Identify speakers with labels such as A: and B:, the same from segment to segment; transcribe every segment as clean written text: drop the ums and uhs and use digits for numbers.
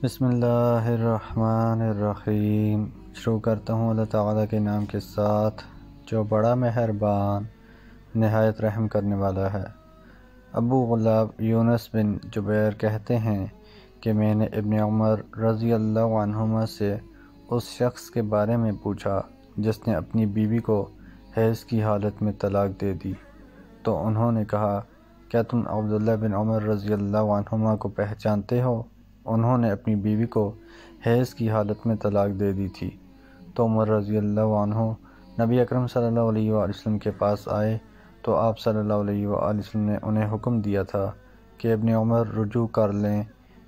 A: بسم اللہ الرحمن الرحیم۔ شروع کرتا ہوں اللہ تعالیٰ کے نام کے ساتھ جو بڑا مہربان نہایت رحم کرنے والا ہے۔ ابو غلاب یونس بن جبیر کہتے ہیں کہ میں نے ابن عمر رضی اللہ عنہما سے اس شخص کے بارے میں پوچھا جس نے اپنی بیوی کو حیض کی حالت میں طلاق دے دی، تو انہوں نے کہا کیا تم عبداللہ بن عمر رضی اللہ عنہما کو پہچانتے ہو؟ انہوں نے اپنی بیوی کو حیض کی حالت میں طلاق دے دی تھی، تو عمر رضی اللہ عنہ نبی اکرم صلی اللہ علیہ وآلہ وسلم کے پاس آئے تو آپ صلی اللہ علیہ وآلہ وسلم نے انہیں حکم دیا تھا کہ ابن عمر رجوع کر لیں۔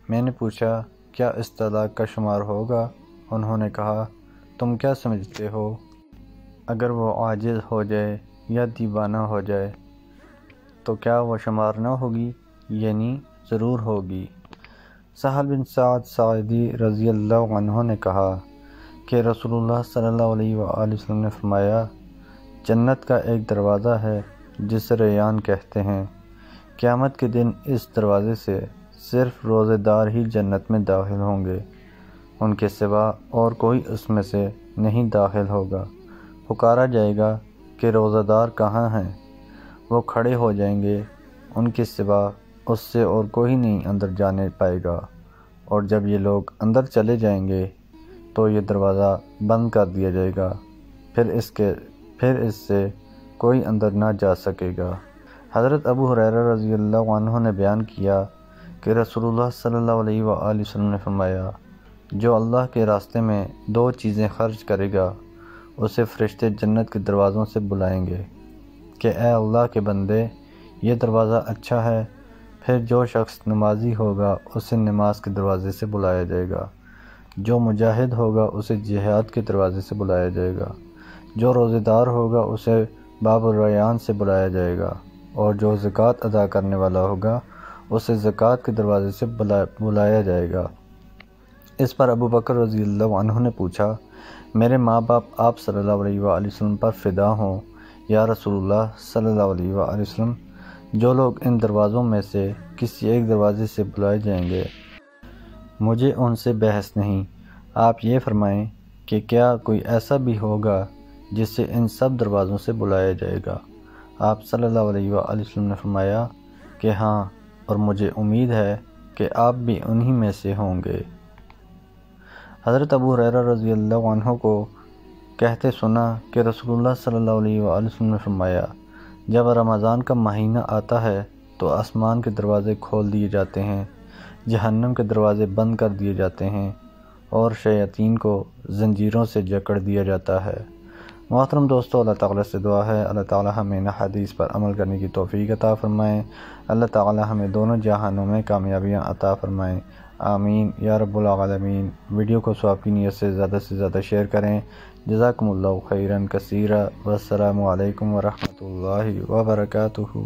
A: میں نے پوچھا کیا اس طلاق کا شمار ہوگا؟ انہوں نے کہا تم کیا سمجھتے ہو؟ اگر وہ عاجز ہو جائے یا دیوانہ ہو جائے تو کیا وہ شمار نہ ہوگی؟ یعنی ضرور ہوگی۔ سہل بن سعد ساعدی رضی اللہ عنہ نے کہا کہ رسول اللہ صلی اللہ علیہ وآلہ وسلم نے فرمایا جنت کا ایک دروازہ ہے جسے ریان کہتے ہیں، قیامت کے دن اس دروازے سے صرف روزے دار ہی جنت میں داخل ہوں گے، ان کے سوا اور کوئی اس میں سے نہیں داخل ہوگا۔ پکارا جائے گا کہ روزہ دار کہاں ہیں؟ وہ کھڑے ہو جائیں گے، ان کے سوا اس سے اور کوئی نہیں اندر جانے پائے گا، اور جب یہ لوگ اندر چلے جائیں گے تو یہ دروازہ بند کر دیا جائے گا، پھر اس سے کوئی اندر نہ جا سکے گا۔ حضرت ابو ہریرہ رضی اللہ عنہ نے بیان کیا کہ رسول اللہ صلی اللہ علیہ وآلہ وسلم نے فرمایا جو اللہ کے راستے میں دو چیزیں خرچ کرے گا اسے فرشتے جنت کے دروازوں سے بلائیں گے کہ اے اللہ کے بندے یہ دروازہ اچھا ہے۔ پھر جو شخص نمازی ہوگا اسے نماز کے دروازے سے بلایا جائے گا، جو مجاہد ہوگا اسے جہاد کے دروازے سے بلایا جائے گا، جو روزہ دار ہوگا اسے باب الریان سے بلایا جائے گا، اور جو زکوٰۃ ادا کرنے والا ہوگا اسے زکوٰۃ کے دروازے سے بلایا جائے گا۔ اس پر ابو بکر رضی اللہ عنہ نے پوچھا میرے ماں باپ آپ صلی اللہ علیہ وآلہ وسلم پر فدا ہوں یا رسول اللہ صلی اللہ علیہ وآلہ وسلم، جو لوگ ان دروازوں میں سے کسی ایک دروازے سے بلائے جائیں گے مجھے ان سے بحث نہیں، آپ یہ فرمائیں کہ کیا کوئی ایسا بھی ہوگا جسے ان سب دروازوں سے بلایا جائے گا؟ آپ صلی اللہ علیہ وآلہ وسلم نے فرمایا کہ ہاں، اور مجھے امید ہے کہ آپ بھی انہی میں سے ہوں گے۔ حضرت ابو ہریرہ رضی اللہ عنہ کو کہتے سنا کہ رسول اللہ صلی اللہ علیہ وآلہ وسلم نے فرمایا جب رمضان کا مہینہ آتا ہے تو آسمان کے دروازے کھول دیے جاتے ہیں، جہنم کے دروازے بند کر دیے جاتے ہیں، اور شیاطین کو زنجیروں سے جکڑ دیا جاتا ہے۔ محترم دوستو، اللہ تعالیٰ سے دعا ہے اللہ تعالیٰ ہمیں ان حدیث پر عمل کرنے کی توفیق عطا فرمائیں، اللہ تعالیٰ ہمیں دونوں جہانوں میں کامیابیاں عطا فرمائیں، آمین یا رب العالمین۔ ویڈیو کو ثواب کی نیت سے زیادہ شیئر کریں۔ جزاکم اللہ خیرا کثیرا، والسلام علیکم ورحمۃ اللہ وبرکاتہ۔